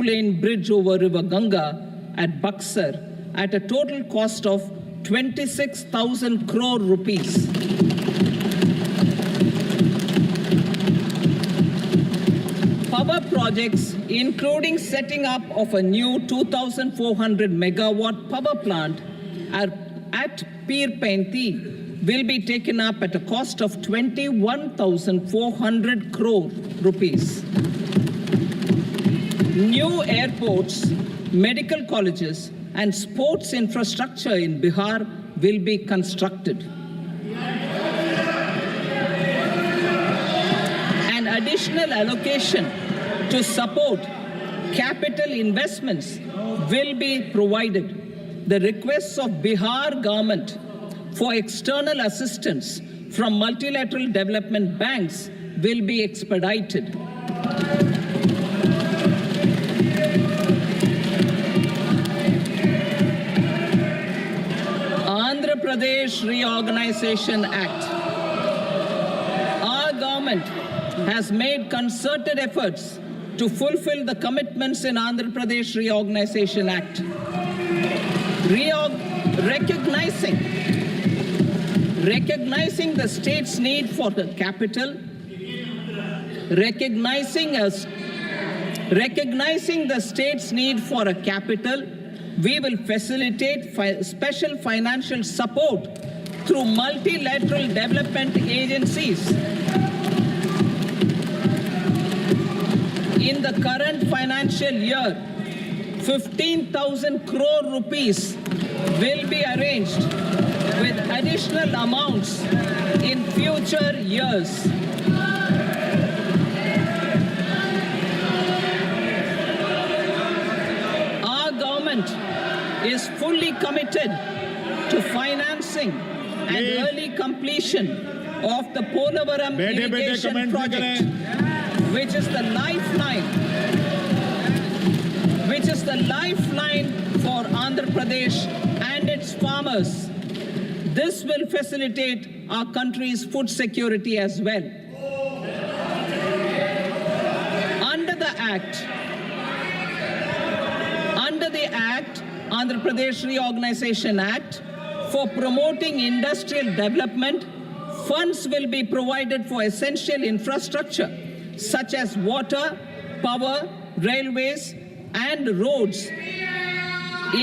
2-lane bridge over River Ganga at Buxar at a total cost of 26,000 crore rupees. Power projects, including setting up of a new 2,400 megawatt power plant at Pir Painti, will be taken up at a cost of 21,400 crore rupees. New airports, medical colleges, and sports infrastructure in Bihar will be constructed. An additional allocation to support capital investments will be provided. The requests of Bihar government for external assistance from multilateral development banks will be expedited. Andhra Pradesh Reorganization Act. Our government has made concerted efforts to fulfill the commitments in Andhra Pradesh Reorganization Act. Recognizing the state's need for the capital, recognizing the state's need for a capital, we will facilitate special financial support through multilateral development agencies. In the current financial year, 15,000 crore rupees will be arranged with additional amounts in future years. Our government is fully committed to financing and early completion of the Polavaram irrigation project, which is the lifeline for Andhra Pradesh and its farmers. This will facilitate our country's food security as well. Under the Act, Andhra Pradesh Reorganization Act, for promoting industrial development, funds will be provided for essential infrastructure such as water, power, railways, and roads.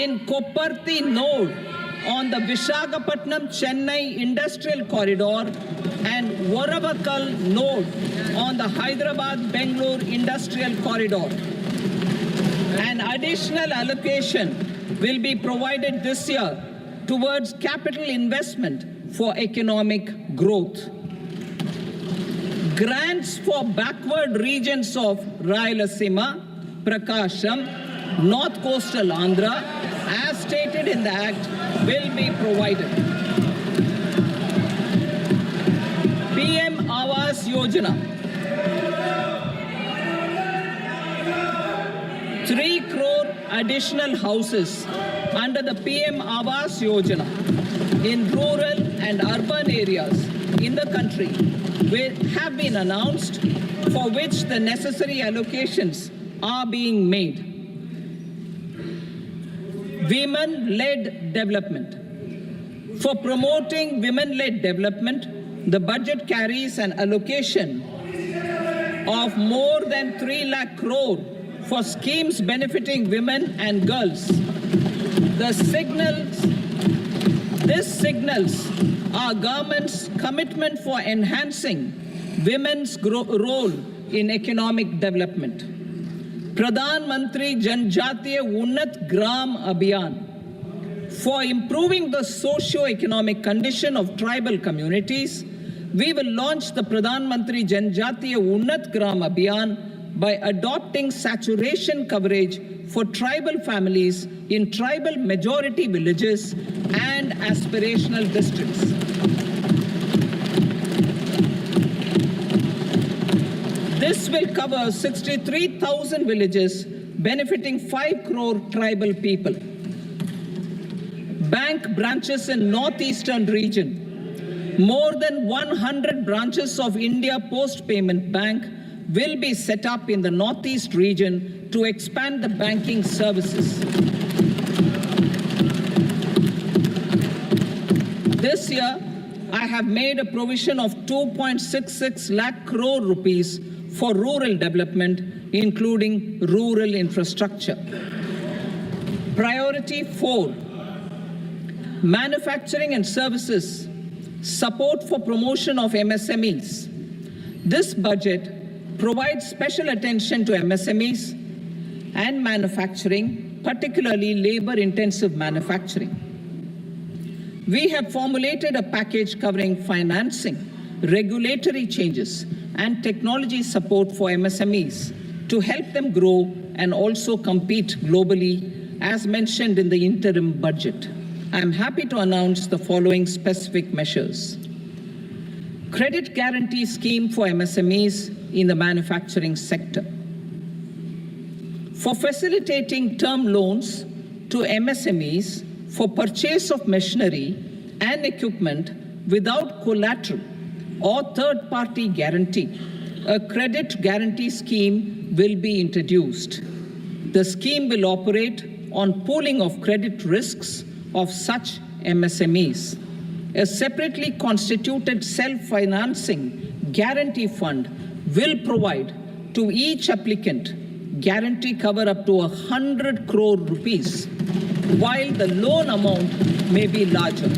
In Kopparthi node on the Visakhapatnam-Chennai Industrial Corridor and Varavakal node on the Hyderabad-Bangalore Industrial Corridor. An additional allocation will be provided this year towards capital investment for economic growth. Grants for backward regions of Rayalaseema, Prakasham, North Coastal Andhra, as stated in the Act, will be provided. PM Awas Yojana. 3 crore additional houses under the PM Awas Yojana in rural and urban areas in the country have been announced, for which the necessary allocations are being made. Women-led development. For promoting women-led development, the budget carries an allocation of more than 3 lakh crore for schemes benefiting women and girls. This signals our government's commitment for enhancing women's role in economic development. Pradhan Mantri Janjatiya Unnat Gram Abhiyan. For improving the socio-economic condition of tribal communities, we will launch the Pradhan Mantri Janjatiya Unnat Gram Abhiyan by adopting saturation coverage for tribal families in tribal majority villages and aspirational districts. This will cover 63,000 villages, benefiting 5 crore tribal people. Bank branches in northeastern region. More than 100 branches of India Post Payment Bank will be set up in the northeast region to expand the banking services. This year, I have made a provision of 2.66 lakh crore rupees for rural development, including rural infrastructure. Priority 4, manufacturing and services, support for promotion of MSMEs. This budget provides special attention to MSMEs and manufacturing, particularly labor-intensive manufacturing. We have formulated a package covering financing, regulatory changes, and technology support for MSMEs to help them grow and also compete globally, as mentioned in the interim budget. I am happy to announce the following specific measures. Credit guarantee scheme for MSMEs in the manufacturing sector. For facilitating term loans to MSMEs for purchase of machinery and equipment without collateral or third-party guarantee, a credit guarantee scheme will be introduced. The scheme will operate on pooling of credit risks of such MSMEs. A separately constituted self-financing guarantee fund will provide to each applicant guarantee cover up to 100 crore rupees, while the loan amount may be larger.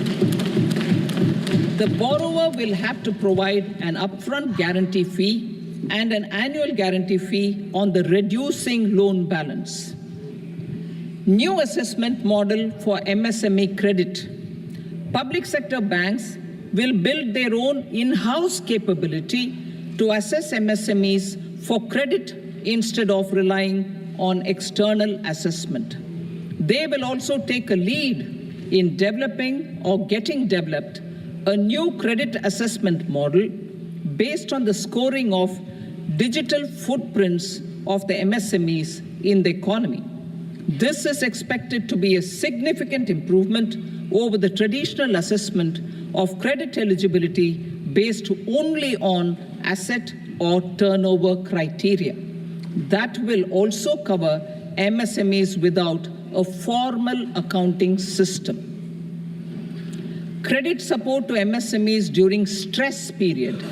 The borrower will have to provide an upfront guarantee fee and an annual guarantee fee on the reducing loan balance. New assessment model for MSME credit. Public sector banks will build their own in-house capability to assess MSMEs for credit instead of relying on external assessment. They will also take a lead in developing or getting developed a new credit assessment model based on the scoring of digital footprints of the MSMEs in the economy. This is expected to be a significant improvement over the traditional assessment of credit eligibility based only on asset or turnover criteria. That will also cover MSMEs without a formal accounting system. Credit support to MSMEs during stress period.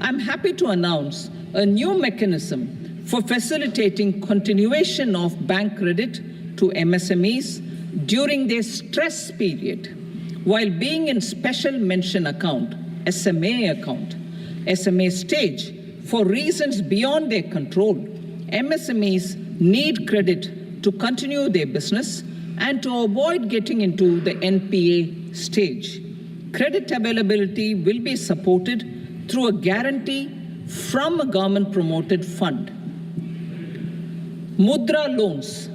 I'm happy to announce a new mechanism for facilitating continuation of bank credit to MSMEs during their stress period while being in special mention account, SMA stage, for reasons beyond their control. MSMEs need credit to continue their business and to avoid getting into the NPA stage. Credit availability will be supported through a guarantee from a government-promoted fund. Mudra loans.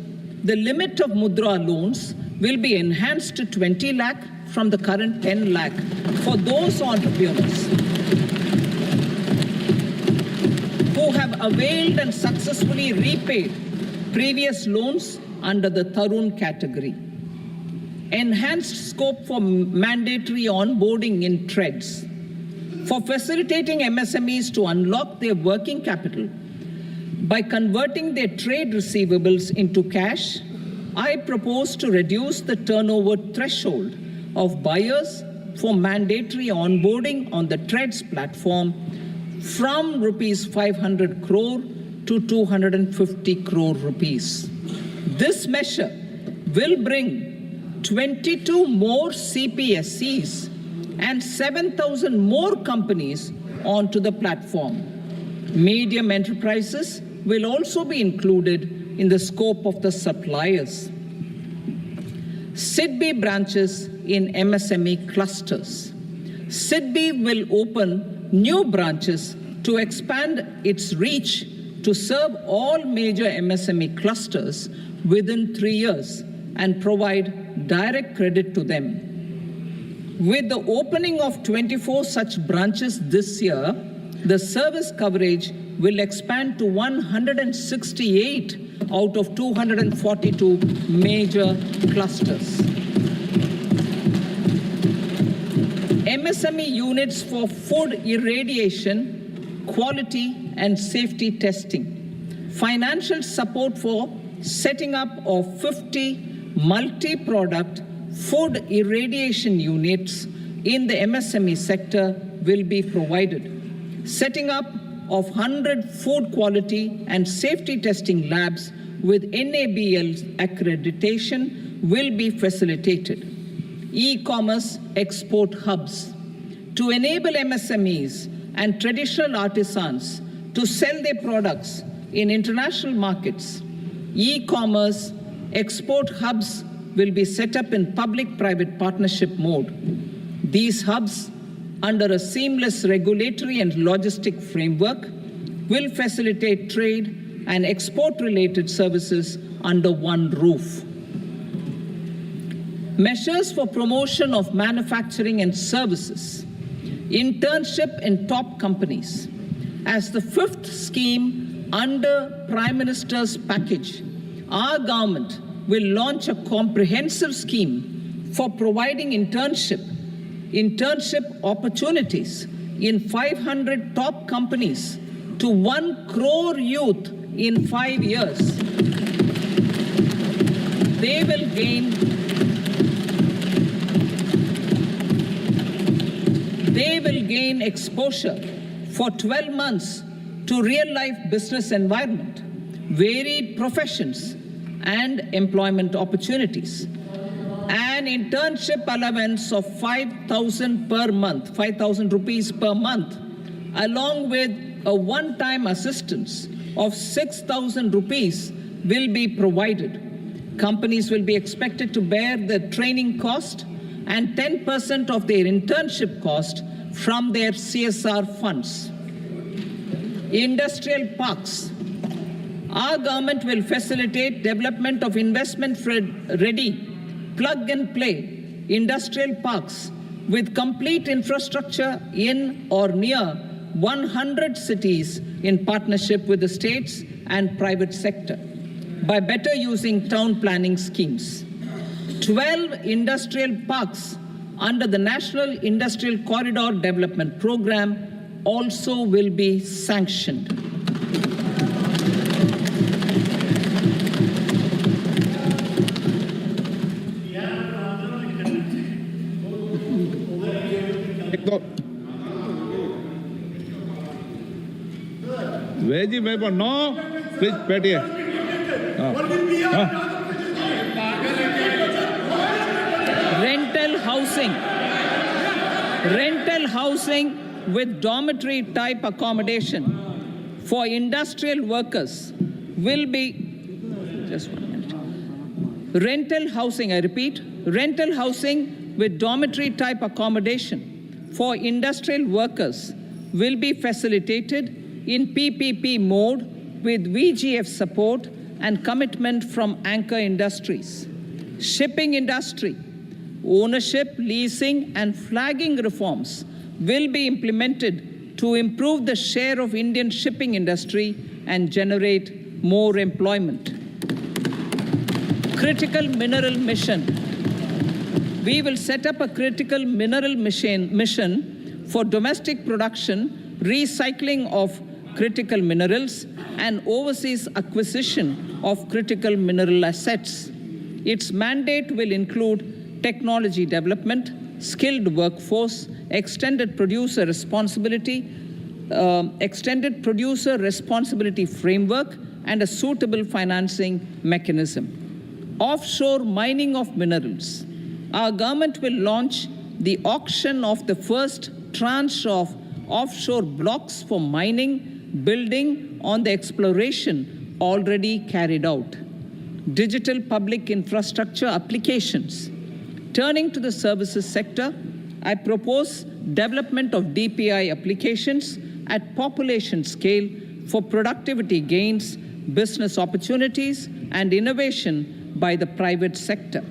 The limit of Mudra loans will be enhanced to 20 lakh from the current 10 lakh for those entrepreneurs who have availed and successfully repaid previous loans under the Tarun category. Enhanced scope for mandatory onboarding in trades. For facilitating MSMEs to unlock their working capital by converting their trade receivables into cash, I propose to reduce the turnover threshold of buyers for mandatory onboarding on the trades platform from rupees 500 crore to 250 crore rupees. This measure will bring 22 more CPSCs and 7,000 more companies onto the platform. Medium enterprises will also be included in the scope of the suppliers. SIDBI branches in MSME clusters. SIDBI will open new branches to expand its reach to serve all major MSME clusters within 3 years and provide direct credit to them. With the opening of 24 such branches this year, the service coverage will expand to 168 out of 242 major clusters. MSME units for food irradiation, quality and safety testing. financial support for setting up of 50 multi-product food irradiation units in the MSME sector will be provided. Setting up of 100 food quality and safety testing labs with NABL accreditation will be facilitated. E-commerce export hubs to enable MSMEs and traditional artisans to sell their products in international markets. E-commerce export hubs will be set up in public-private partnership mode. These hubs, under a seamless regulatory and logistic framework, will facilitate trade and export-related services under one roof. Measures for promotion of manufacturing and services. Internship in top companies. As the fifth scheme under Prime Minister's package, our government will launch a comprehensive scheme for providing internship opportunities in 500 top companies to 1 crore youth in 5 years. They will gain exposure for 12 months to real-life business environment, varied professions, and employment opportunities. An internship allowance of 5,000 per month, 5,000 rupees per month, along with a one-time assistance of 6,000 rupees will be provided. Companies will be expected to bear the training cost and 10% of their internship cost from their CSR funds. Industrial parks. Our government will facilitate development of investment-ready, plug-and-play industrial parks with complete infrastructure in or near 100 cities in partnership with the states and private sector by better using town planning schemes. 12 industrial parks under the National Industrial Corridor Development Program also will be sanctioned. Veji paper, no, please, Petty. Rental housing with dormitory type accommodation for industrial workers will be, just 1 minute. Rental housing, I repeat, rental housing with dormitory type accommodation for industrial workers will be facilitated in PPP mode with VGF support and commitment from anchor industries. Shipping industry, ownership, leasing, and flagging reforms will be implemented to improve the share of Indian shipping industry and generate more employment. Critical mineral mission. We will set up a critical mineral mission for domestic production, recycling of critical minerals, and overseas acquisition of critical mineral assets. Its mandate will include technology development, skilled workforce, extended producer responsibility framework, and a suitable financing mechanism. Offshore mining of minerals. Our government will launch the auction of the first tranche of offshore blocks for mining, building on the exploration already carried out. Digital public infrastructure applications. Turning to the services sector, I propose development of DPI applications at population scale for productivity gains, business opportunities, and innovation by the private sector.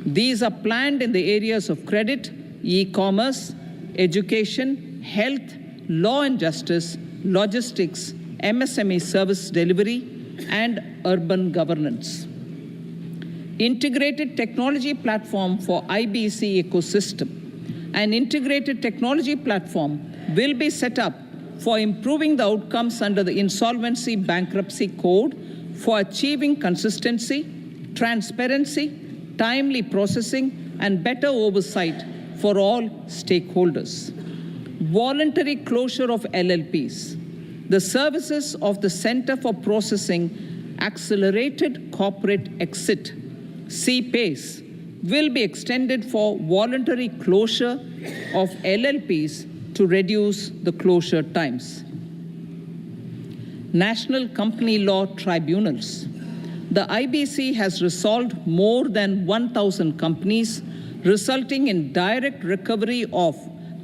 These are planned in the areas of credit, e-commerce, education, health, law and justice, logistics, MSME service delivery, and urban governance. Integrated technology platform for IBC ecosystem. An integrated technology platform will be set up for improving the outcomes under the Insolvency Bankruptcy Code for achieving consistency, transparency, timely processing, and better oversight for all stakeholders. Voluntary closure of LLPs. The services of the Center for Processing Accelerated Corporate Exit, CPACE, will be extended for voluntary closure of LLPs to reduce the closure times. National Company Law Tribunals. The IBC has resolved more than 1,000 companies, resulting in direct recovery of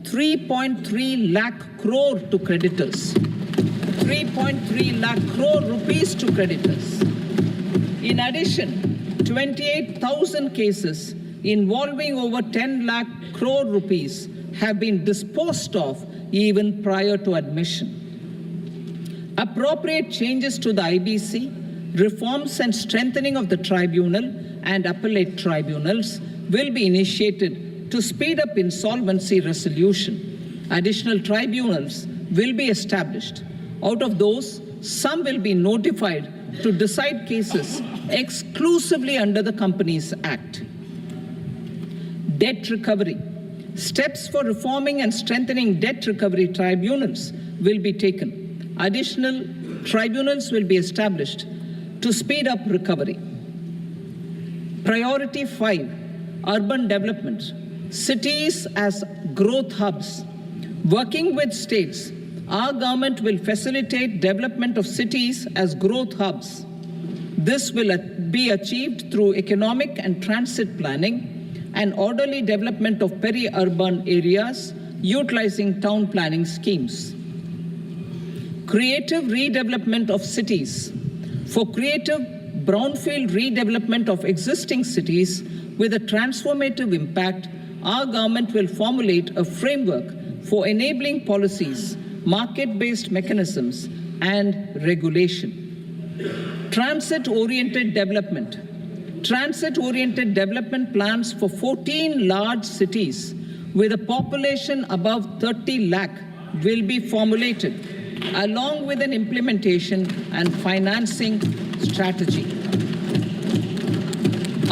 3.3 lakh crore to creditors. 3.3 lakh crore rupees to creditors. In addition, 28,000 cases involving over 10 lakh crore rupees have been disposed of even prior to admission. Appropriate changes to the IBC, reforms and strengthening of the tribunal and appellate tribunals will be initiated to speed up insolvency resolution. Additional tribunals will be established. Out of those, some will be notified to decide cases exclusively under the Companies Act. Debt recovery. Steps for reforming and strengthening debt recovery tribunals will be taken. Additional tribunals will be established to speed up recovery. Priority 5, urban development. Cities as growth hubs. Working with states, our government will facilitate development of cities as growth hubs. This will be achieved through economic and transit planning and orderly development of peri-urban areas utilizing town planning schemes. Creative redevelopment of cities. For creative brownfield redevelopment of existing cities with a transformative impact, our government will formulate a framework for enabling policies, market-based mechanisms, and regulation. Transit-oriented development. Transit-oriented development plans for 14 large cities with a population above 30 lakh will be formulated, along with an implementation and financing strategy.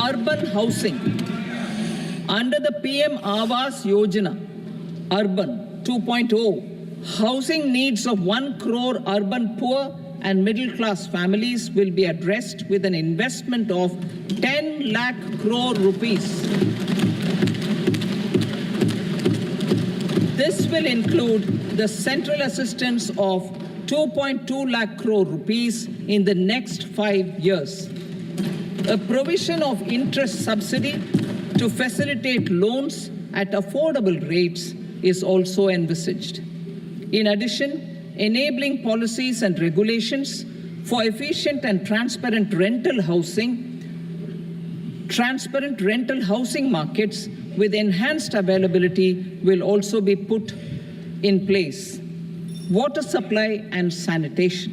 Urban housing. Under the PM Awas Yojana, Urban 2.0, housing needs of 1 crore urban poor and middle-class families will be addressed with an investment of 10 lakh crore rupees. This will include the central assistance of 2.2 lakh crore rupees in the next 5 years. A provision of interest subsidy to facilitate loans at affordable rates is also envisaged. In addition, enabling policies and regulations for efficient and transparent rental housing markets with enhanced availability will also be put in place. Water supply and sanitation.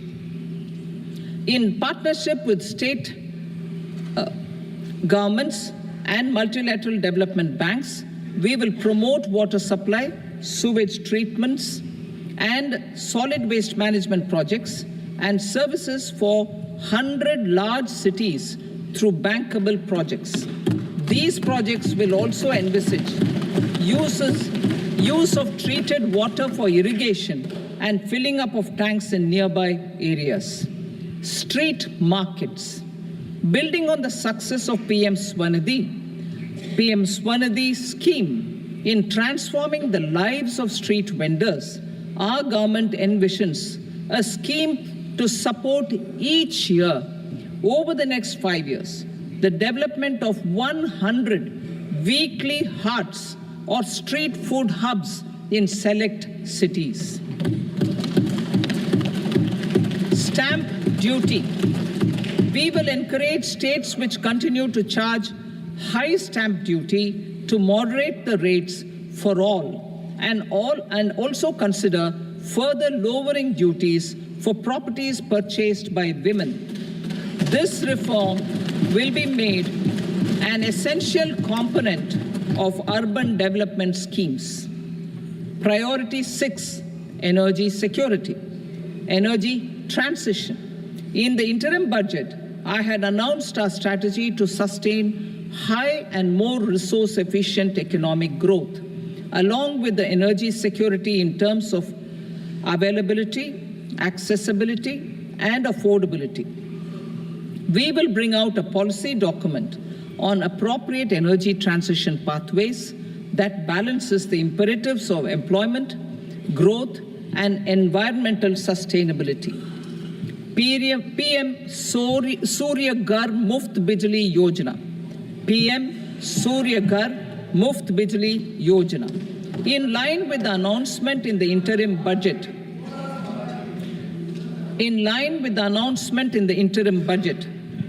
In partnership with state governments and multilateral development banks, we will promote water supply, sewage treatments, and solid waste management projects and services for 100 large cities through bankable projects. These projects will also envisage use of treated water for irrigation and filling up of tanks in nearby areas. Street markets. Building on the success of PM Swanidhi scheme in transforming the lives of street vendors, our government envisions a scheme to support each year over the next 5 years the development of 100 weekly hearts or street food hubs in select cities. Stamp duty. We will encourage states which continue to charge high stamp duty to moderate the rates for all and also consider further lowering duties for properties purchased by women. This reform will be made an essential component of urban development schemes. Priority 6, energy security, energy transition. In the interim budget, I had announced our strategy to sustain high and more resource-efficient economic growth, along with the energy security in terms of availability, accessibility, and affordability. We will bring out a policy document on appropriate energy transition pathways that balances the imperatives of employment, growth, and environmental sustainability. PM Surya Ghar Muft Bijli Yojana. PM Surya Ghar Muft Bijli Yojana. In line with the announcement in the interim budget,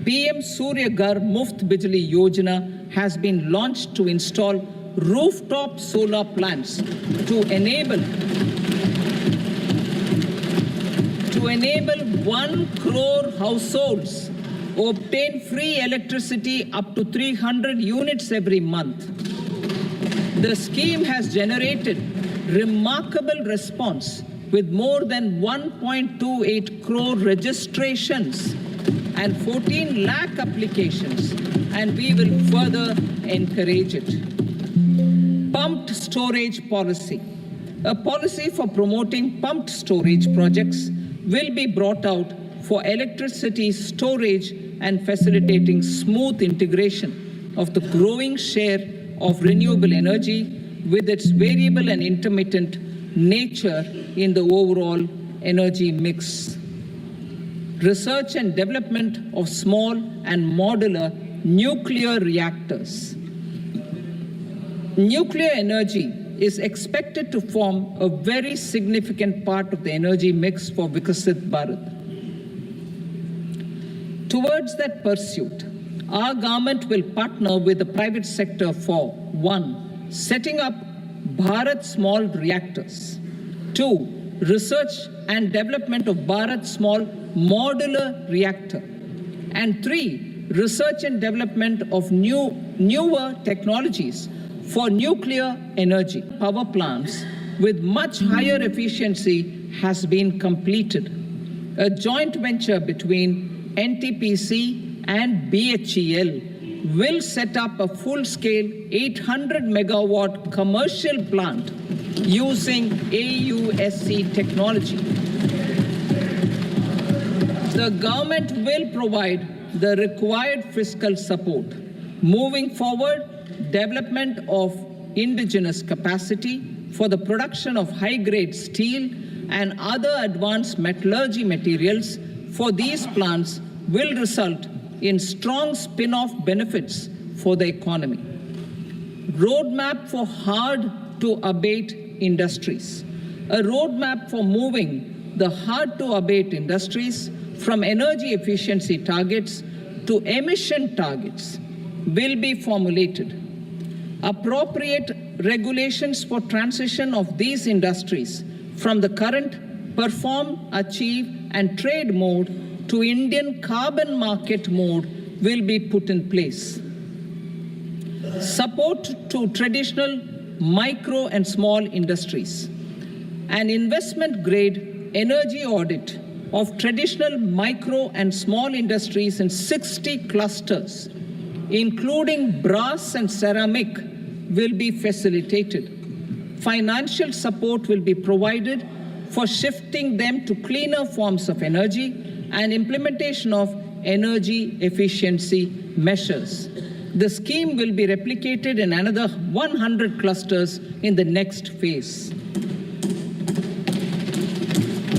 PM Surya Ghar Muft Bijli Yojana has been launched to install rooftop solar plants to enable 1 crore households obtain free electricity up to 300 units every month. The scheme has generated remarkable response with more than 1.28 crore registrations and 14 lakh applications, and we will further encourage it. Pumped storage policy. A policy for promoting pumped storage projects will be brought out for electricity storage and facilitating smooth integration of the growing share of renewable energy with its variable and intermittent nature in the overall energy mix. Research and development of small and modular nuclear reactors. Nuclear energy is expected to form a very significant part of the energy mix for Vikasit Bharat. Towards that pursuit, our government will partner with the private sector for 1. Setting up Bharat Small Reactors, 2. Research and development of Bharat Small Modular Reactor, and 3. Research and development of newer technologies for nuclear energy. Power plants with much higher efficiency has been completed. A joint venture between NTPC and BHEL will set up a full-scale 800 megawatt commercial plant using AUSC technology. The government will provide the required fiscal support. Moving forward, development of indigenous capacity for the production of high-grade steel and other advanced metallurgy materials for these plants will result in strong spin-off benefits for the economy. Roadmap for hard-to-abate industries. A roadmap for moving the hard-to-abate industries from energy efficiency targets to emission targets will be formulated. Appropriate regulations for transition of these industries from the current perform, achieve, and trade mode to Indian carbon market mode will be put in place. Support to traditional micro and small industries. An investment-grade energy audit of traditional micro and small industries in 60 clusters, including brass and ceramic, will be facilitated. Financial support will be provided for shifting them to cleaner forms of energy and implementation of energy efficiency measures. The scheme will be replicated in another 100 clusters in the next phase.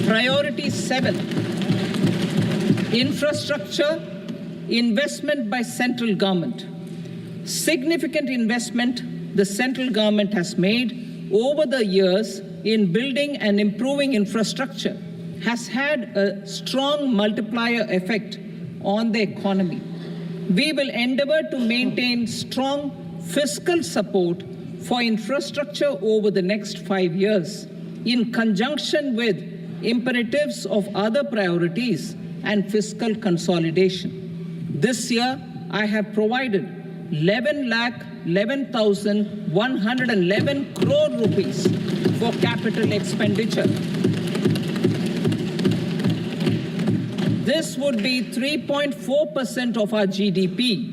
Priority 7, infrastructure investment by central government. Significant investment the central government has made over the years in building and improving infrastructure has had a strong multiplier effect on the economy. We will endeavor to maintain strong fiscal support for infrastructure over the next 5 years in conjunction with imperatives of other priorities and fiscal consolidation. This year, I have provided 11 lakh 11,111 crore rupees for capital expenditure. This would be 3.4% of our GDP.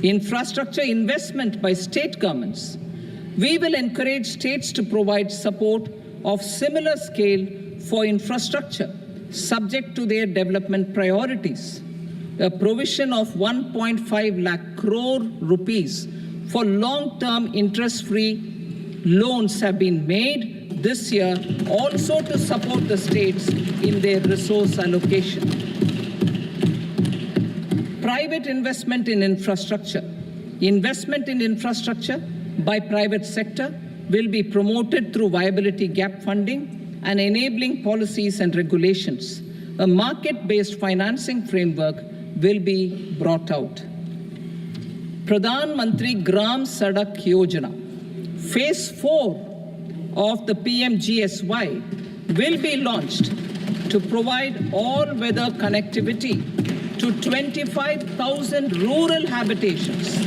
Infrastructure investment by state governments. We will encourage states to provide support of similar scale for infrastructure, subject to their development priorities. A provision of 1.5 lakh crore rupees for long-term interest-free loans have been made this year also to support the states in their resource allocation. Private investment in infrastructure. Investment in infrastructure by private sector will be promoted through viability gap funding and enabling policies and regulations. A market-based financing framework will be brought out. Pradhan Mantri Gram Sadak Yojana, Phase 4 of the PMGSY will be launched to provide all-weather connectivity to 25,000 rural habitations,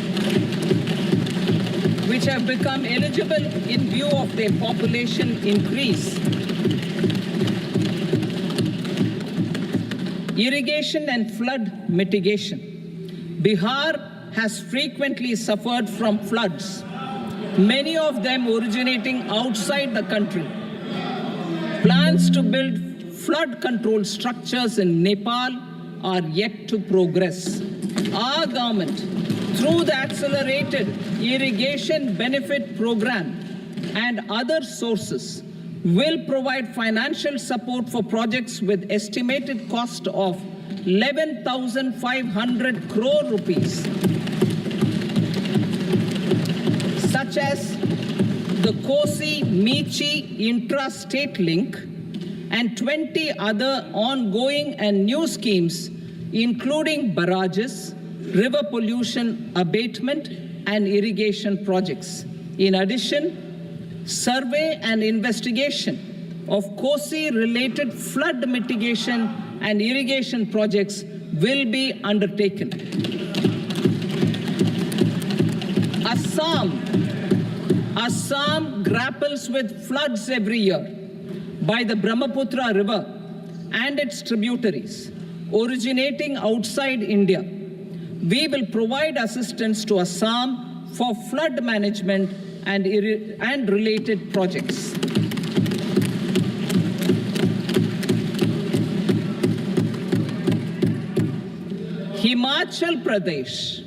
which have become eligible in view of their population increase. Irrigation and flood mitigation. Bihar has frequently suffered from floods, many of them originating outside the country. Plans to build flood control structures in Nepal are yet to progress. Our government, through the Accelerated Irrigation Benefit Program and other sources, will provide financial support for projects with estimated cost of 11,500 crore rupees, such as the Kosi-Michi intra-state link and 20 other ongoing and new schemes, including barrages, river pollution abatement, and irrigation projects. In addition, survey and investigation of Kosi-related flood mitigation and irrigation projects will be undertaken. Assam grapples with floods every year by the Brahmaputra River and its tributaries originating outside India. We will provide assistance to Assam for flood management and related projects. Himachal Pradesh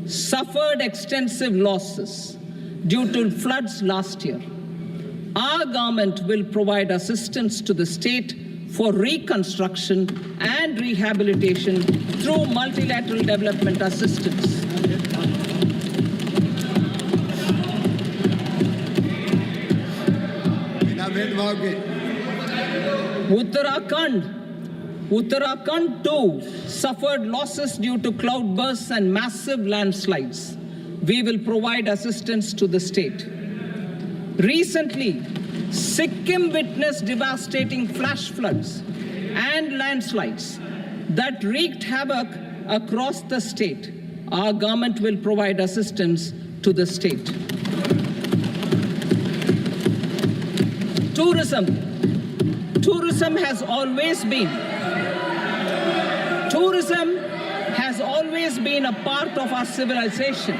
suffered extensive losses due to floods last year. Our government will provide assistance to the state for reconstruction and rehabilitation through multilateral development assistance. Uttarakhand too suffered losses due to cloudbursts and massive landslides. We will provide assistance to the state. Recently, Sikkim witnessed devastating flash floods and landslides that wreaked havoc across the state. Our government will provide assistance to the state. Tourism has always been a part of our civilization.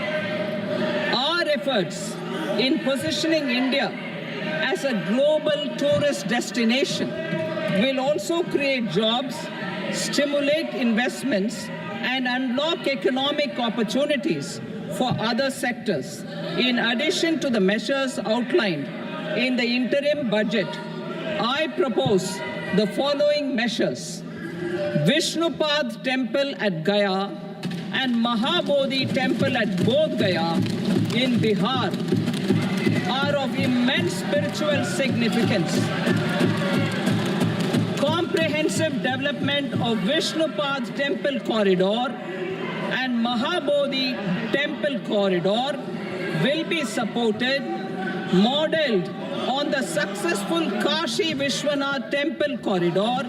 Our efforts in positioning India as a global tourist destination will also create jobs, stimulate investments, and unlock economic opportunities for other sectors. In addition to the measures outlined in the interim budget, I propose the following measures. Vishnupad Temple at Gaya and Mahabodhi Temple at Bodh Gaya in Bihar are of immense spiritual significance. Comprehensive development of Vishnupad Temple Corridor and Mahabodhi Temple Corridor will be supported, modeled on the successful Kashi Vishwanath Temple Corridor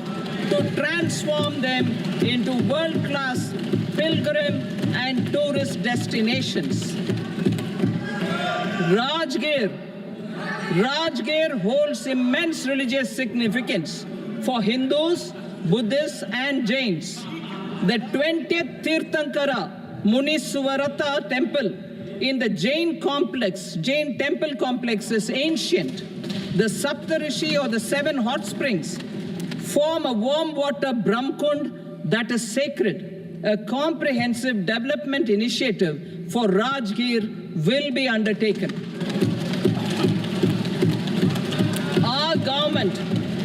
to transform them into world-class pilgrim and tourist destinations. Rajgir holds immense religious significance for Hindus, Buddhists, and Jains. The 20th Tirthankara Muniswarata temple in the Jain temple complex is ancient. The Saptarishi, or the 7 hot springs, form a warm water Brahmkund that is sacred. A comprehensive development initiative for Rajgir will be undertaken. Our government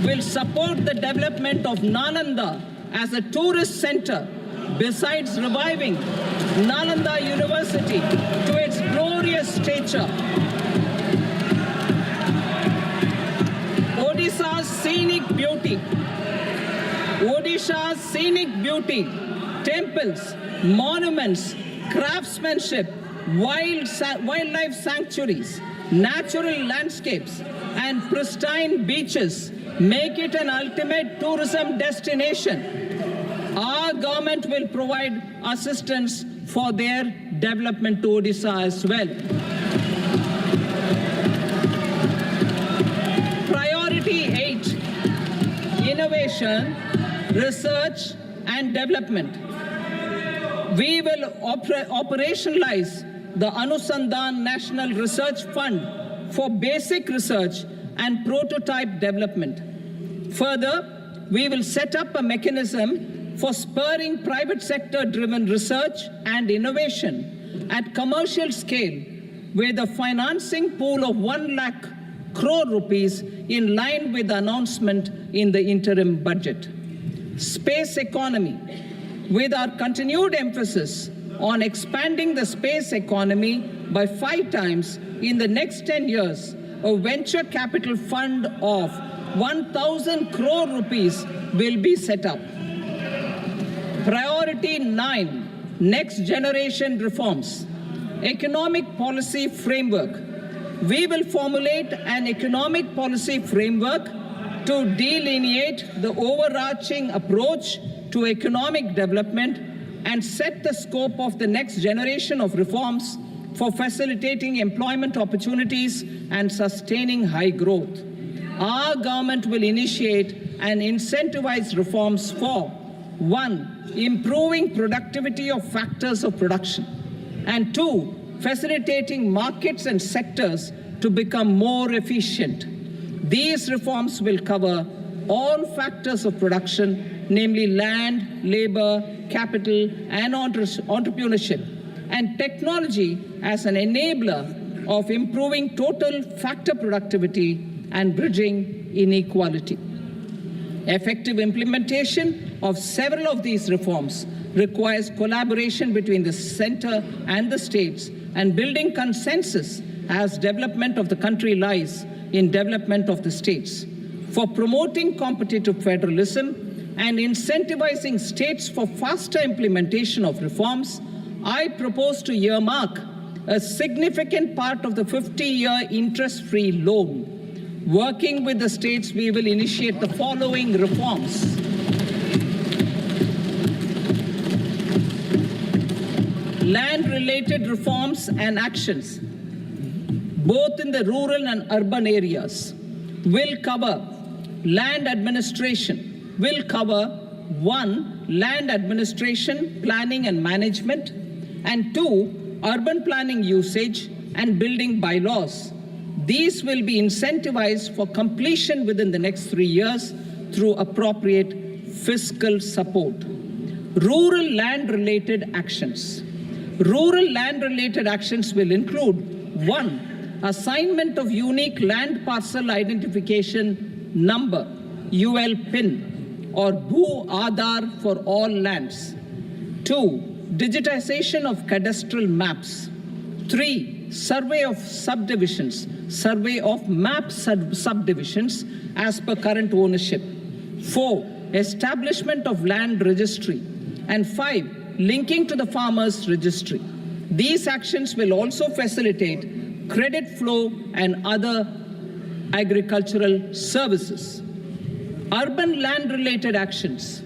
will support the development of Nalanda as a tourist center, besides reviving Nalanda University to its glorious stature. Odisha's scenic beauty, temples, monuments, craftsmanship, wildlife sanctuaries, natural landscapes, and pristine beaches make it an ultimate tourism destination. Our government will provide assistance for their development to Odisha as well. Priority 8, innovation, research, and development. We will operationalize the Anusandhan National Research Fund for basic research and prototype development. Further, we will set up a mechanism for spurring private sector-driven research and innovation at commercial scale with a financing pool of 1 lakh crore rupees in line with the announcement in the interim budget. Space economy. With our continued emphasis on expanding the space economy by 5 times in the next 10 years, a venture capital fund of 1,000 crore rupees will be set up. Priority 9, next generation reforms. Economic policy framework. We will formulate an economic policy framework to delineate the overarching approach to economic development and set the scope of the next generation of reforms for facilitating employment opportunities and sustaining high growth. Our government will initiate and incentivize reforms for 1, improving productivity of factors of production, and 2, facilitating markets and sectors to become more efficient. These reforms will cover all factors of production, namely land, labor, capital, and entrepreneurship, and technology as an enabler of improving total factor productivity and bridging inequality. Effective implementation of several of these reforms requires collaboration between the center and the states and building consensus as development of the country lies in development of the states. For promoting competitive federalism and incentivizing states for faster implementation of reforms, I propose to earmark a significant part of the 50-year interest-free loan. Working with the states, we will initiate the following reforms. Land-related reforms and actions, both in the rural and urban areas, will cover land administration, will cover 1, land administration, planning and management, and 2, urban planning usage and building bylaws. These will be incentivized for completion within the next 3 years through appropriate fiscal support. Rural land-related actions. Rural land-related actions will include 1, assignment of unique land parcel identification number, UL PIN, or Bhu Aadhaar for all lands. 2, digitization of cadastral maps. 3, survey of subdivisions, survey of map subdivisions as per current ownership. 4, establishment of land registry. And 5, linking to the farmers registry. These actions will also facilitate credit flow and other agricultural services. Urban land-related actions.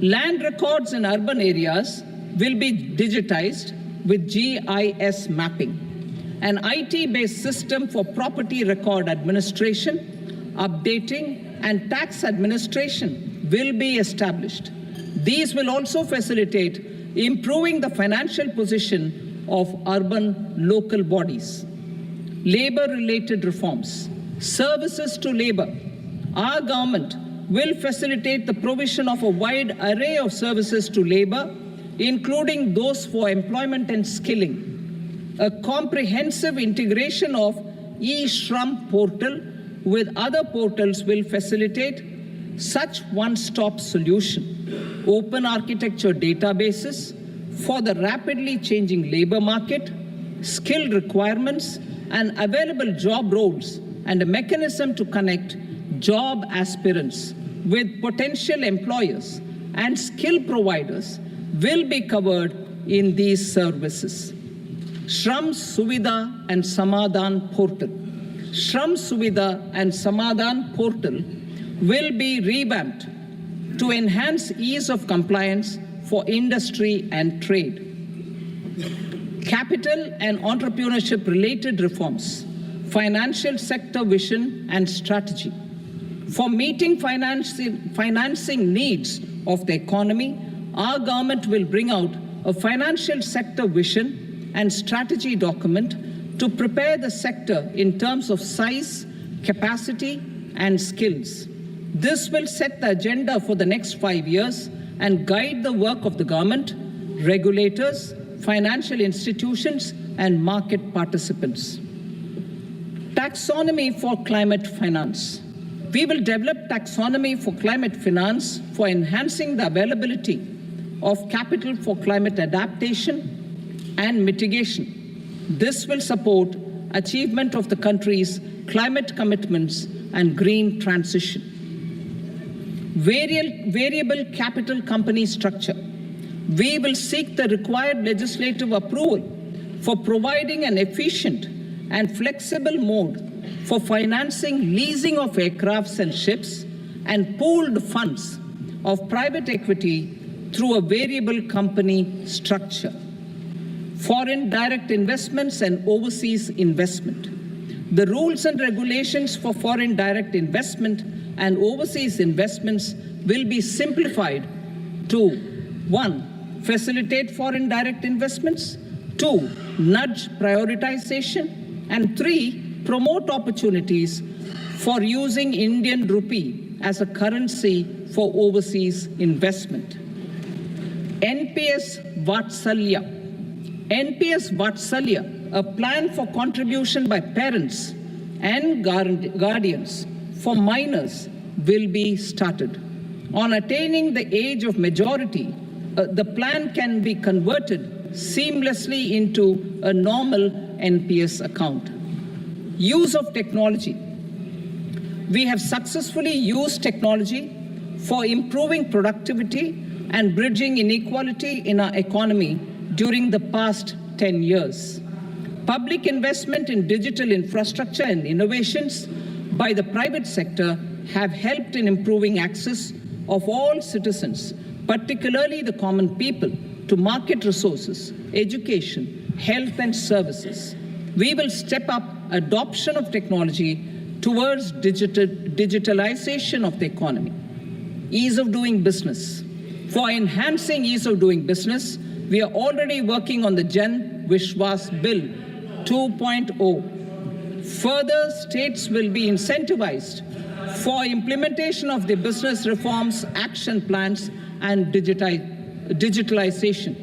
Land records in urban areas will be digitized with GIS mapping. An IT-based system for property record administration, updating, and tax administration will be established. These will also facilitate improving the financial position of urban local bodies. Labor-related reforms, services to labor. Our government will facilitate the provision of a wide array of services to labor, including those for employment and skilling. A comprehensive integration of e-Shram portal with other portals will facilitate such one-stop solution. Open architecture databases for the rapidly changing labor market, skill requirements, and available job roles, and a mechanism to connect job aspirants with potential employers and skill providers will be covered in these services. Shram Suvidha and Samadhan portal. Shram Suvidha and Samadhan portal will be revamped to enhance ease of compliance for industry and trade. Capital and entrepreneurship related reforms, financial sector vision and strategy. For meeting financing needs of the economy, our government will bring out a financial sector vision and strategy document to prepare the sector in terms of size, capacity, and skills. This will set the agenda for the next 5 years and guide the work of the government, regulators, financial institutions, and market participants. Taxonomy for climate finance. We will develop taxonomy for climate finance for enhancing the availability of capital for climate adaptation and mitigation. This will support achievement of the country's climate commitments and green transition. Variable capital company structure. We will seek the required legislative approval for providing an efficient and flexible mode for financing leasing of aircrafts and ships and pooled funds of private equity through a variable company structure. Foreign direct investments and overseas investment. The rules and regulations for foreign direct investment and overseas investments will be simplified to 1. Facilitate foreign direct investments, 2. Nudge prioritization, and 3. Promote opportunities for using Indian rupee as a currency for overseas investment. NPS Vatsalya. NPS Vatsalya, a plan for contribution by parents and guardians for minors, will be started. On attaining the age of majority, the plan can be converted seamlessly into a normal NPS account. Use of technology. We have successfully used technology for improving productivity and bridging inequality in our economy during the past 10 years. Public investment in digital infrastructure and innovations by the private sector have helped in improving access of all citizens, particularly the common people, to market resources, education, health, and services. We will step up adoption of technology towards digitalization of the economy. Ease of doing business. For enhancing ease of doing business, we are already working on the Jan Vishwas Bill 2.0. Further, states will be incentivized for implementation of the business reforms, action plans, and digitalization.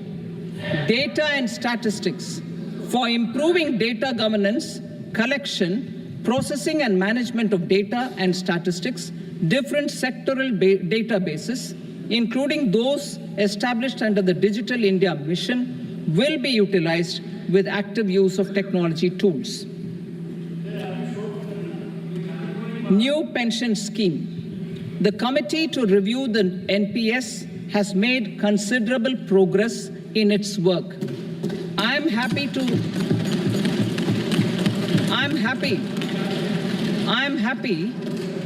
Data and statistics. For improving data governance, collection, processing and management of data and statistics, different sectoral databases, including those established under the Digital India Mission, will be utilized with active use of technology tools. New pension scheme. The committee to review the NPS has made considerable progress in its work. I'm happy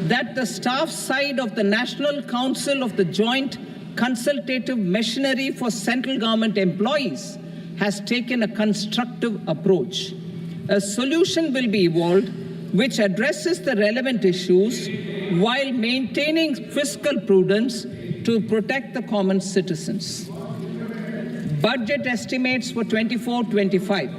that the staff side of the National Council of the Joint Consultative Machinery for Central Government Employees has taken a constructive approach. A solution will be evolved which addresses the relevant issues while maintaining fiscal prudence to protect the common citizens. Budget estimates for 24-25.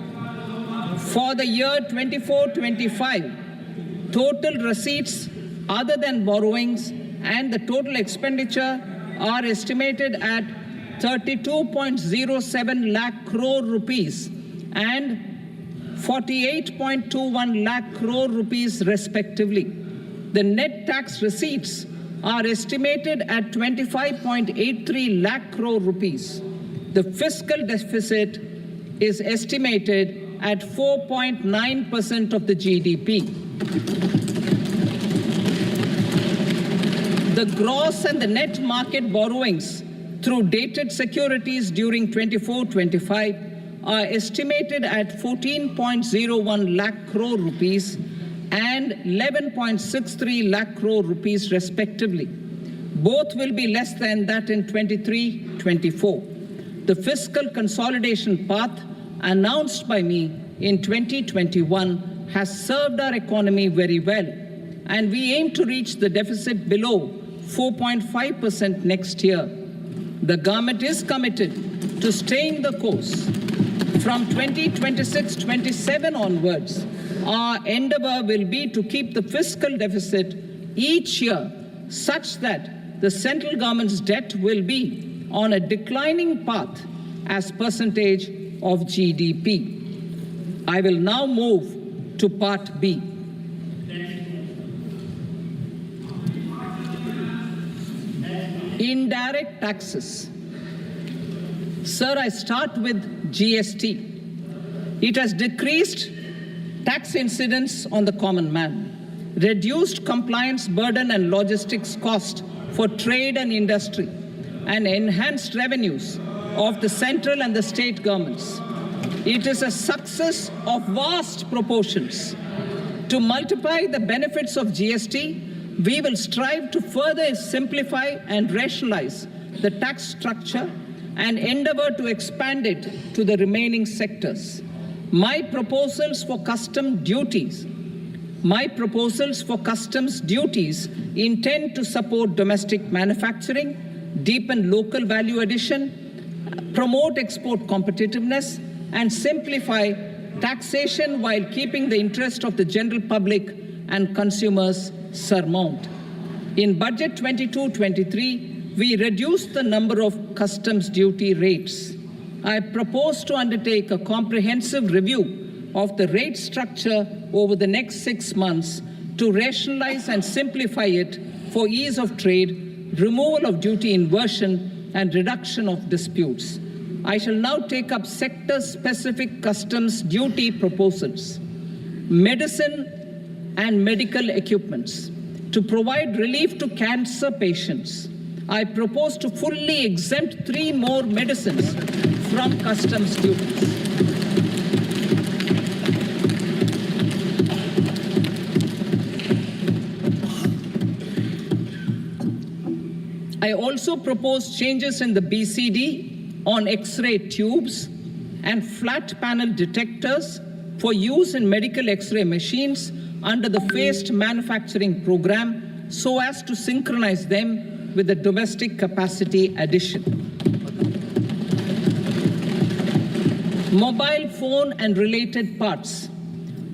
For the year 24-25, total receipts other than borrowings and the total expenditure are estimated at 32.07 lakh crore rupees and 48.21 lakh crore rupees respectively. The net tax receipts are estimated at 25.83 lakh crore rupees. The fiscal deficit is estimated at 4.9% of the GDP. The gross and the net market borrowings through dated securities during 24-25 are estimated at 14.01 lakh crore rupees and 11.63 lakh crore rupees respectively. Both will be less than that in 23-24. The fiscal consolidation path announced by me in 2021 has served our economy very well, and we aim to reach the deficit below 4.5% next year. The government is committed to staying the course. From 2026-27 onwards, our endeavor will be to keep the fiscal deficit each year such that the central government's debt will be on a declining path as percentage of GDP. I will now move to Part B. Indirect taxes. Sir, I start with GST. It has decreased tax incidence on the common man, reduced compliance burden and logistics cost for trade and industry, and enhanced revenues of the central and the state governments. It is a success of vast proportions. To multiply the benefits of GST, we will strive to further simplify and rationalize the tax structure and endeavor to expand it to the remaining sectors. My proposals for customs duties intend to support domestic manufacturing, deepen local value addition, promote export competitiveness, and simplify taxation while keeping the interest of the general public and consumers surmount. In Budget 22-23, we reduced the number of customs duty rates. I propose to undertake a comprehensive review of the rate structure over the next 6 months to rationalize and simplify it for ease of trade, removal of duty inversion, and reduction of disputes. I shall now take up sector-specific customs duty proposals. Medicine and medical equipments. To provide relief to cancer patients, I propose to fully exempt 3 more medicines from customs duties. I also propose changes in the BCD on X-ray tubes and flat panel detectors for use in medical X-ray machines under the phased manufacturing program so as to synchronize them with the domestic capacity addition. Mobile phone and related parts.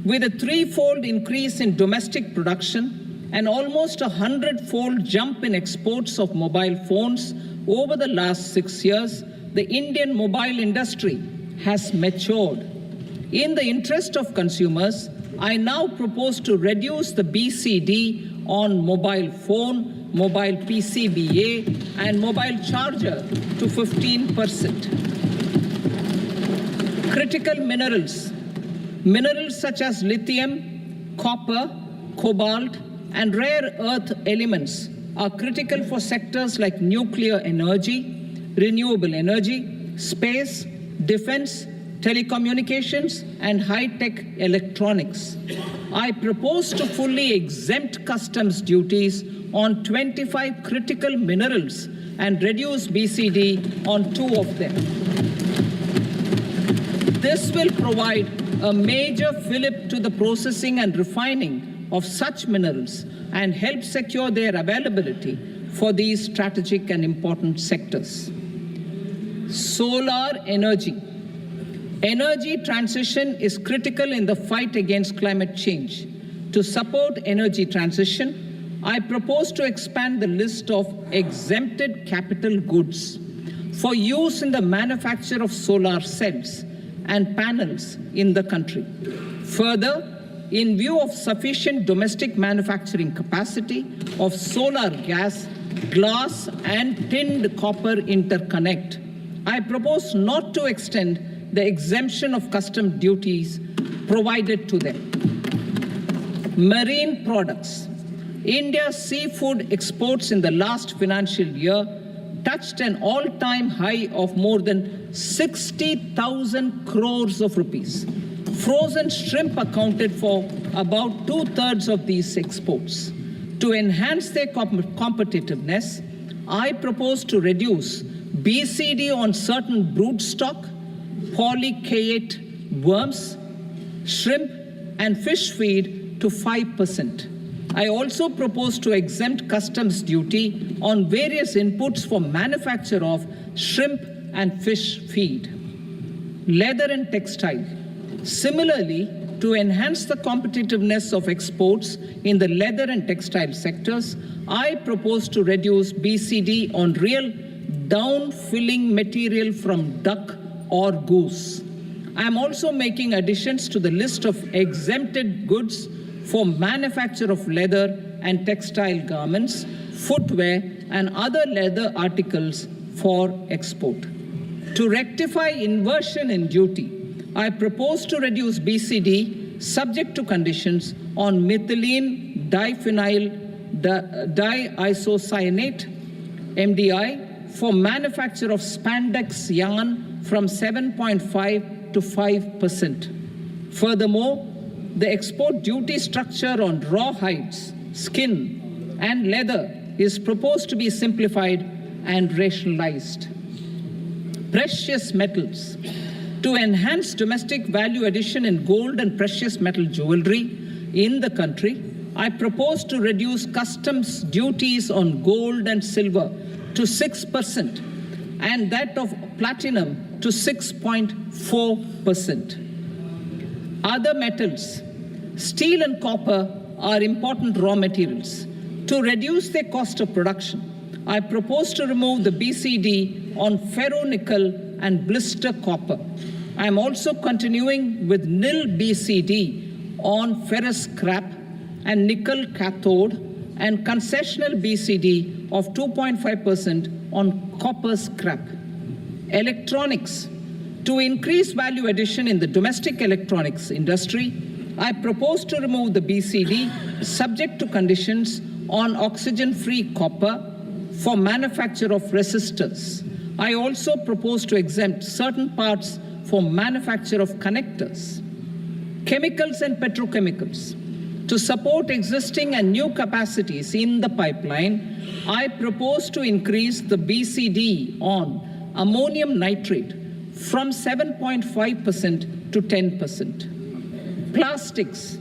With a 3-fold increase in domestic production and almost a 100-fold jump in exports of mobile phones over the last 6 years, the Indian mobile industry has matured. In the interest of consumers, I now propose to reduce the BCD on mobile phone, mobile PCBA, and mobile charger to 15%. Critical minerals. Minerals such as lithium, copper, cobalt, and rare earth elements are critical for sectors like nuclear energy, renewable energy, space, defense, telecommunications, and high-tech electronics. I propose to fully exempt customs duties on 25 critical minerals and reduce BCD on 2 of them. This will provide a major fillip to the processing and refining of such minerals and help secure their availability for these strategic and important sectors. Solar energy. Energy transition is critical in the fight against climate change. To support energy transition, I propose to expand the list of exempted capital goods for use in the manufacture of solar cells and panels in the country. Further, in view of sufficient domestic manufacturing capacity of solar gas, glass, and tinned copper interconnect, I propose not to extend the exemption of custom duties provided to them. Marine products. India's seafood exports in the last financial year touched an all-time high of more than 60,000 crores of rupees. Frozen shrimp accounted for about 2/3 of these exports. To enhance their competitiveness, I propose to reduce BCD on certain broodstock, polychaete worms, shrimp, and fish feed to 5%. I also propose to exempt customs duty on various inputs for manufacture of shrimp and fish feed. Leather and textile. Similarly, to enhance the competitiveness of exports in the leather and textile sectors, I propose to reduce BCD on real down-filling material from duck or goose. I am also making additions to the list of exempted goods for manufacture of leather and textile garments, footwear, and other leather articles for export. To rectify inversion in duty, I propose to reduce BCD subject to conditions on methylene diphenyl diisocyanate, MDI, for manufacture of spandex yarn from 7.5 to 5%. Furthermore, the export duty structure on raw hides, skin, and leather is proposed to be simplified and rationalized. Precious metals. To enhance domestic value addition in gold and precious metal jewelry in the country, I propose to reduce customs duties on gold and silver to 6% and that of platinum to 6.4%. Other metals. Steel and copper are important raw materials. To reduce their cost of production, I propose to remove the BCD on ferronickel and blister copper. I am also continuing with nil BCD on ferrous scrap and nickel cathode and concessional BCD of 2.5% on copper scrap. Electronics. To increase value addition in the domestic electronics industry, I propose to remove the BCD subject to conditions on oxygen-free copper for manufacture of resistors. I also propose to exempt certain parts for manufacture of connectors. Chemicals and petrochemicals. To support existing and new capacities in the pipeline, I propose to increase the BCD on ammonium nitrate from 7.5% to 10%. Plastics.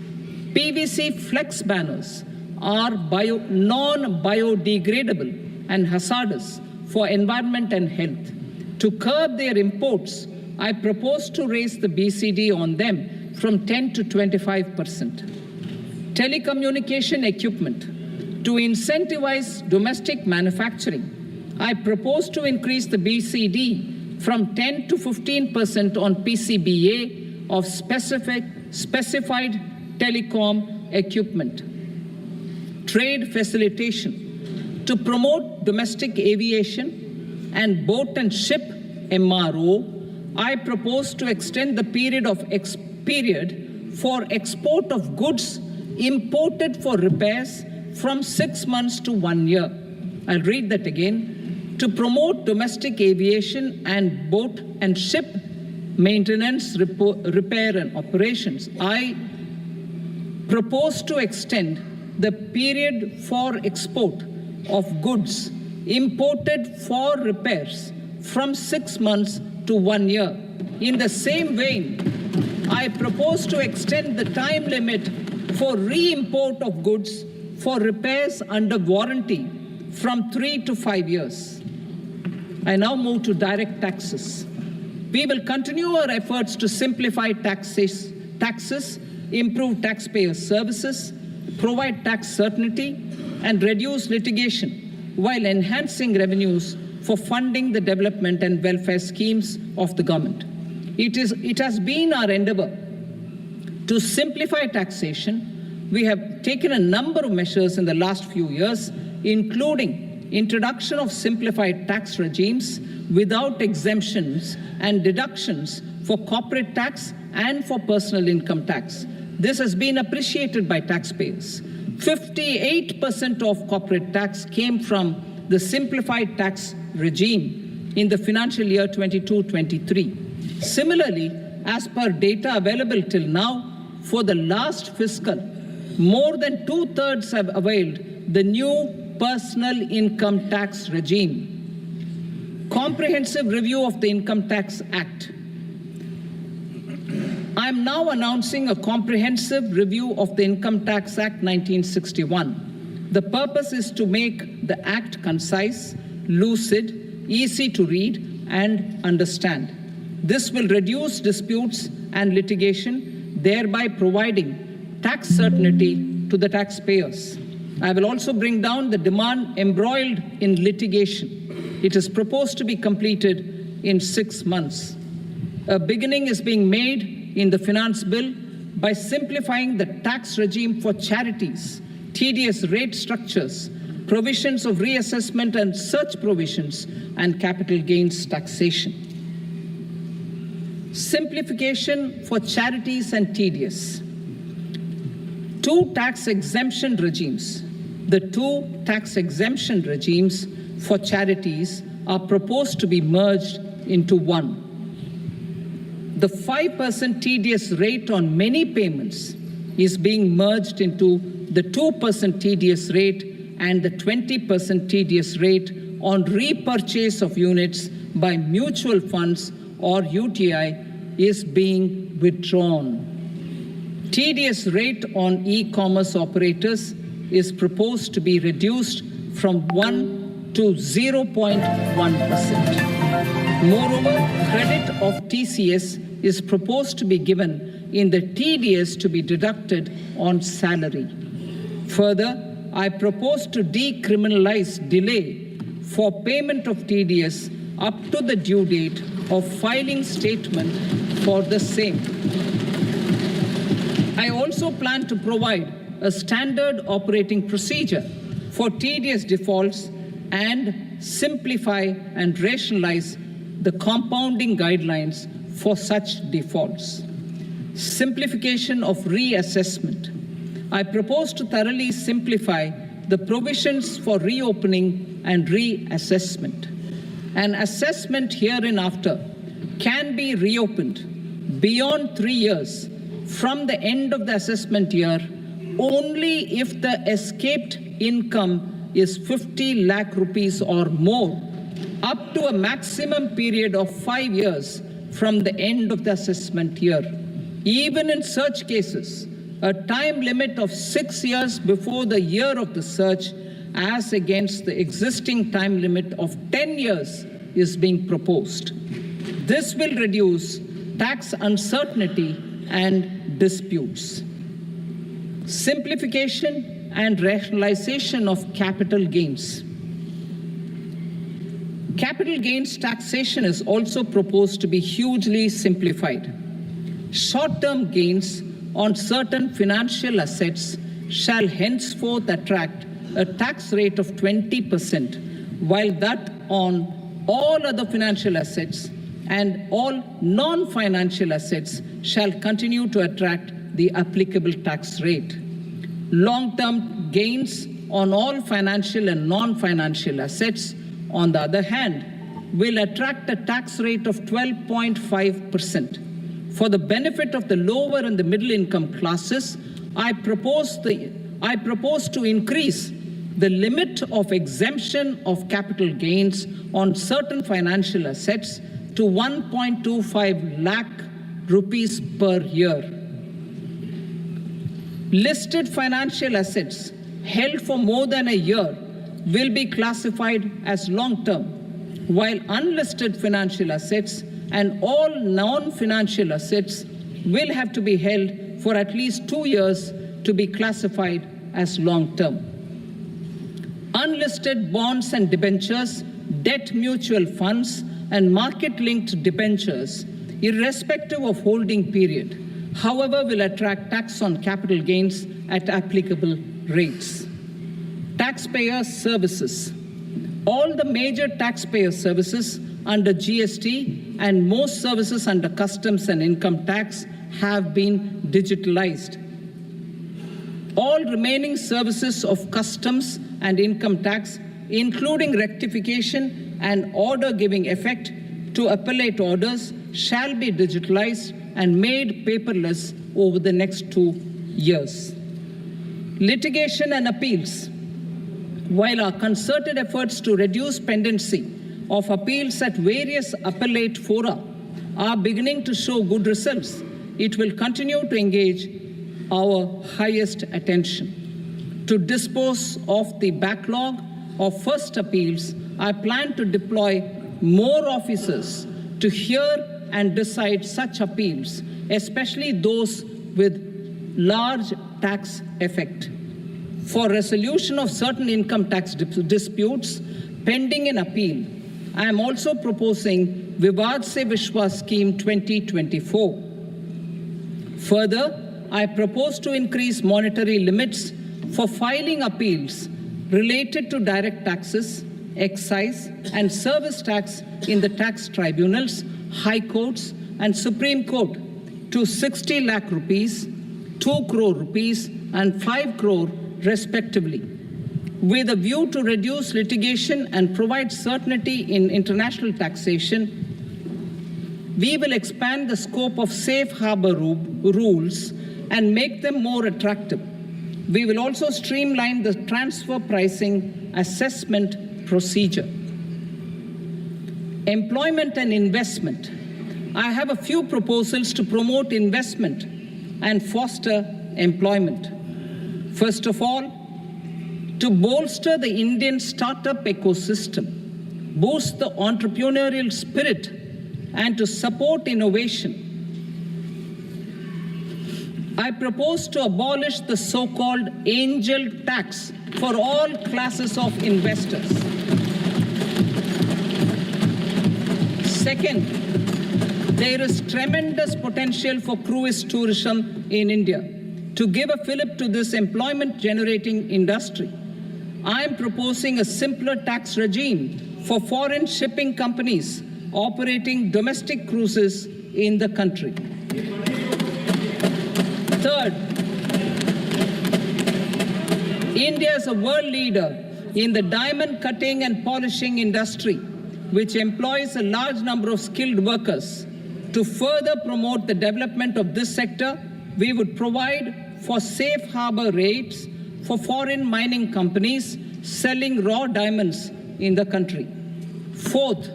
PVC flex banners are non-biodegradable and hazardous for environment and health. To curb their imports, I propose to raise the BCD on them from 10 to 25%. Telecommunication equipment. To incentivize domestic manufacturing, I propose to increase the BCD from 10 to 15% on PCBA of specified telecom equipment. Trade facilitation. To promote domestic aviation and boat and ship MRO, I propose to extend the period for export of goods imported for repairs from 6 months to 1 year. I'll read that again. To promote domestic aviation and boat and ship maintenance, repair, and operations, I propose to extend the period for export of goods imported for repairs from 6 months to 1 year. In the same vein, I propose to extend the time limit for re-import of goods for repairs under warranty from 3 to 5 years. I now move to direct taxes. We will continue our efforts to simplify taxes, improve taxpayer services, provide tax certainty, and reduce litigation while enhancing revenues for funding the development and welfare schemes of the government. It has been our endeavor to simplify taxation. We have taken a number of measures in the last few years, including introduction of simplified tax regimes without exemptions and deductions for corporate tax and for personal income tax. This has been appreciated by taxpayers. 58% of corporate tax came from the simplified tax regime in the financial year 22-23. Similarly, as per data available till now, for the last fiscal, more than 2/3 have availed the new personal income tax regime. Comprehensive review of the Income Tax Act. I am now announcing a comprehensive review of the Income Tax Act 1961. The purpose is to make the Act concise, lucid, easy to read and understand. This will reduce disputes and litigation, thereby providing tax certainty to the taxpayers. I will also bring down the demand embroiled in litigation. It is proposed to be completed in 6 months. A beginning is being made in the finance bill by simplifying the tax regime for charities, TDS rate structures, provisions of reassessment and such provisions, and capital gains taxation. Simplification for charities and TDS. Two tax exemption regimes. The two tax exemption regimes for charities are proposed to be merged into one. The 5% TDS rate on many payments is being merged into the 2% TDS rate, and the 20% TDS rate on repurchase of units by mutual funds or UTI is being withdrawn. TDS rate on e-commerce operators is proposed to be reduced from 1 to 0.1%. Moreover, credit of TCS is proposed to be given in the TDS to be deducted on salary. Further, I propose to decriminalize delay for payment of TDS up to the due date of filing statement for the same. I also plan to provide a standard operating procedure for TDS defaults and simplify and rationalize the compounding guidelines for such defaults. Simplification of reassessment. I propose to thoroughly simplify the provisions for reopening and reassessment. An assessment hereinafter can be reopened beyond 3 years from the end of the assessment year only if the escaped income is 50 lakh rupees or more, up to a maximum period of 5 years from the end of the assessment year. Even in such cases, a time limit of 6 years before the year of the search, as against the existing time limit of 10 years, is being proposed. This will reduce tax uncertainty and disputes. Simplification and rationalization of capital gains. Capital gains taxation is also proposed to be hugely simplified. Short-term gains on certain financial assets shall henceforth attract a tax rate of 20%, while that on all other financial assets and all non-financial assets shall continue to attract the applicable tax rate. Long-term gains on all financial and non-financial assets, on the other hand, will attract a tax rate of 12.5%. For the benefit of the lower and the middle income classes, I propose to increase the limit of exemption of capital gains on certain financial assets to 1.25 lakh rupees per year. Listed financial assets held for more than a year will be classified as long-term, while unlisted financial assets and all non-financial assets will have to be held for at least 2 years to be classified as long-term. Unlisted bonds and debentures, debt mutual funds, and market-linked debentures, irrespective of holding period, however, will attract tax on capital gains at applicable rates. Taxpayer services. All the major taxpayer services under GST and most services under customs and income tax have been digitalized. All remaining services of customs and income tax, including rectification and order giving effect to appellate orders, shall be digitalized and made paperless over the next 2 years. Litigation and appeals. While our concerted efforts to reduce pendency of appeals at various appellate fora are beginning to show good results, it will continue to engage our highest attention. To dispose of the backlog of first appeals, I plan to deploy more officers to hear and decide such appeals, especially those with large tax effect. For resolution of certain income tax disputes pending an appeal, I am also proposing Vivad Se Vishwas Scheme 2024. Further, I propose to increase monetary limits for filing appeals related to direct taxes, excise, and service tax in the tax tribunals, high courts, and Supreme Court to 60 lakh rupees, 2 crore rupees, and 5 crore respectively, with a view to reduce litigation and provide certainty in international taxation. We will expand the scope of safe harbor rules and make them more attractive. We will also streamline the transfer pricing assessment procedure. Employment and investment. I have a few proposals to promote investment and foster employment. First of all, to bolster the Indian startup ecosystem, boost the entrepreneurial spirit, and to support innovation, I propose to abolish the so-called angel tax for all classes of investors. Second, there is tremendous potential for cruise tourism in India. To give a fillip to this employment-generating industry, I am proposing a simpler tax regime for foreign shipping companies operating domestic cruises in the country. Third, India is a world leader in the diamond cutting and polishing industry, which employs a large number of skilled workers. To further promote the development of this sector, we would provide for safe harbor rates for foreign mining companies selling raw diamonds in the country. Fourth,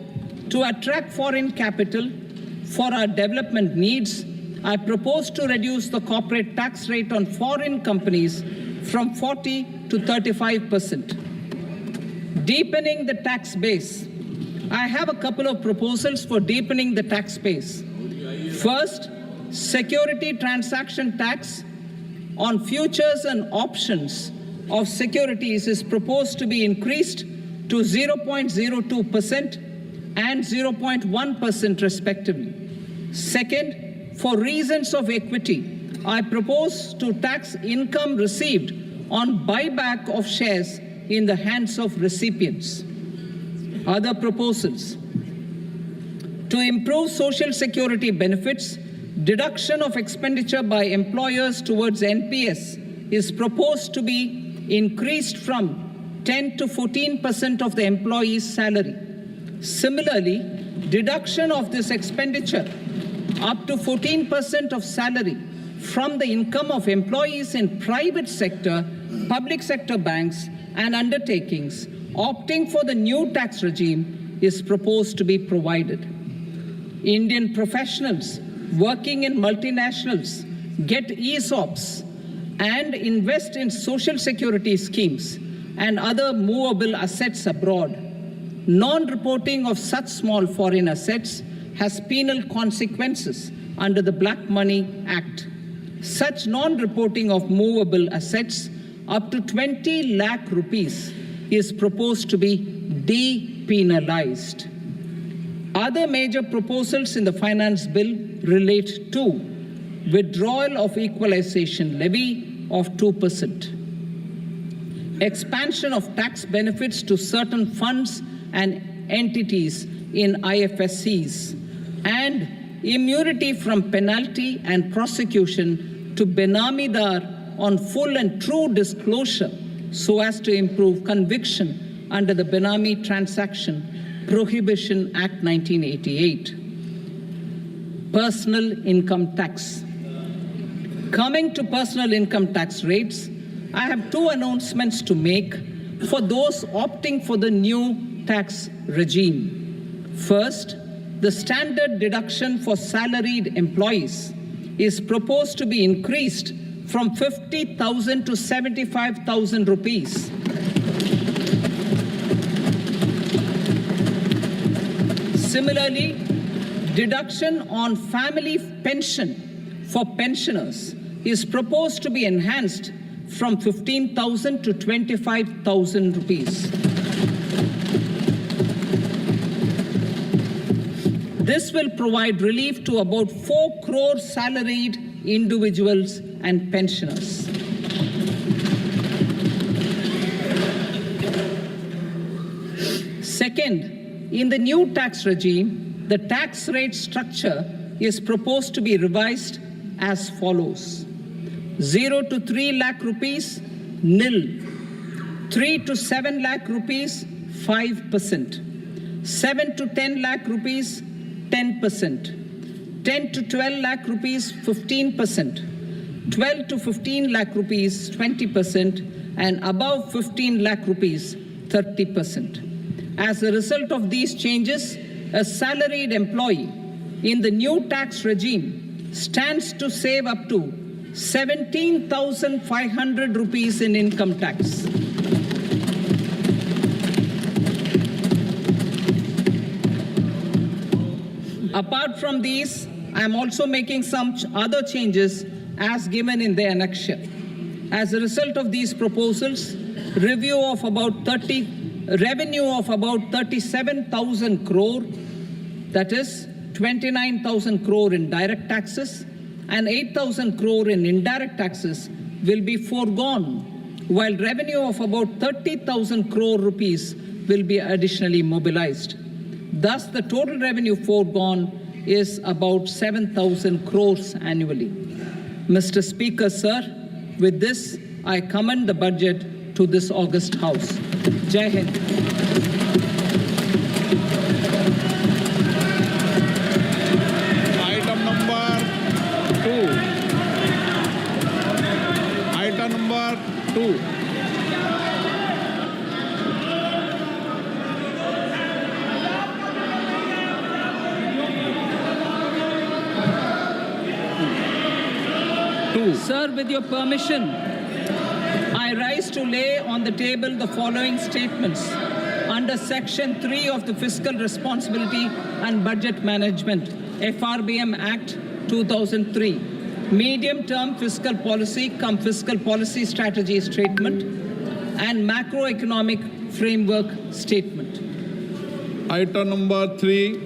to attract foreign capital for our development needs, I propose to reduce the corporate tax rate on foreign companies from 40 to 35%. Deepening the tax base. I have a couple of proposals for deepening the tax base. First, security transaction tax on futures and options of securities is proposed to be increased to 0.02% and 0.1% respectively. Second, for reasons of equity, I propose to tax income received on buyback of shares in the hands of recipients. Other proposals. To improve social security benefits, deduction of expenditure by employers towards NPS is proposed to be increased from 10 to 14% of the employee's salary. Similarly, deduction of this expenditure up to 14% of salary from the income of employees in private sector, public sector banks, and undertakings opting for the new tax regime is proposed to be provided. Indian professionals working in multinationals get ESOPs and invest in social security schemes and other movable assets abroad. Non-reporting of such small foreign assets has penal consequences under the Black Money Act. Such non-reporting of movable assets up to 20 lakh rupees is proposed to be depenalized. Other major proposals in the finance bill relate to withdrawal of equalization levy of 2%, expansion of tax benefits to certain funds and entities in IFSCs, and immunity from penalty and prosecution to Benamidar on full and true disclosure so as to improve conviction under the Benami Transaction Prohibition Act 1988. Personal income tax. Coming to personal income tax rates, I have two announcements to make for those opting for the new tax regime. First, the standard deduction for salaried employees is proposed to be increased from 50,000 to 75,000 rupees. Similarly, deduction on family pension for pensioners is proposed to be enhanced from 15,000 to 25,000 rupees. This will provide relief to about 4 crore salaried individuals and pensioners. Second, in the new tax regime, the tax rate structure is proposed to be revised as follows: 0 to 3 lakh rupees, nil; 3 to 7 lakh rupees, 5%; 7 to 10 lakh rupees, 10%; 10 to 12 lakh rupees, 15%; 12 to 15 lakh rupees, 20%; and above 15 lakh rupees, 30%. As a result of these changes, a salaried employee in the new tax regime stands to save up to 17,500 rupees in income tax. Apart from these, I am also making some other changes as given in the annexure. As a result of these proposals, revenue of about 37,000 crore, that is 29,000 crore in direct taxes and 8,000 crore in indirect taxes will be foregone, while revenue of about 30,000 crore rupees will be additionally mobilized. Thus, the total revenue foregone is about 7,000 crores annually. Mr. Speaker, sir, with this, I commend the budget to this august House. Jai Hind. Item number 2. Item number 2. Sir, with your permission, I rise to lay on the table the following statements under Section 3 of the Fiscal Responsibility and Budget Management, FRBM Act 2003, Medium-Term Fiscal Policy cum Fiscal Policy Strategy Statement and Macroeconomic Framework Statement. Item number 3.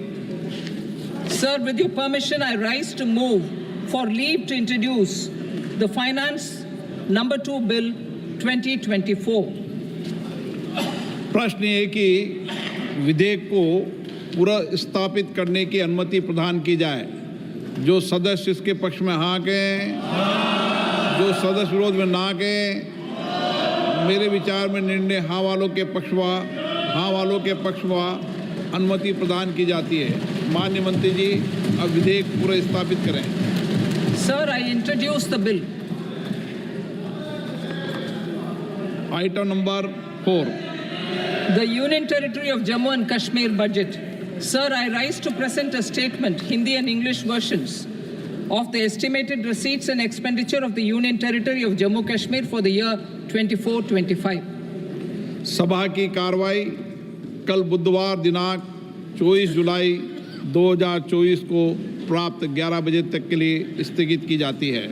Sir, with your permission, I rise to move for leave to introduce the Finance Number 2 Bill 2024. प्रश्न ये कि विधेयक को पूरा स्थापित करने की अनुमति प्रदान की जाए। जो सदस्य इसके पक्ष में हाँ कहें, जो सदस्य विरोध में ना कहें। मेरे विचार में निर्णय हाँ वालों के पक्ष में अनुमति प्रदान की जाती है। माननीय मंत्री जी, अब विधेयक पूरा स्थापित करें। Sir, I introduce the bill. Item number 4. The Union Territory of Jammu and Kashmir budget. Sir, I rise to present a statement, Hindi and English versions, of the estimated receipts and expenditure of the Union Territory of Jammu Kashmir for the year 24-25. सभा की कार्रवाई कल बुधवार दिनांक 24 जुलाई 2024 को प्राप्त 11 बजे तक के लिए स्थगित की जाती है।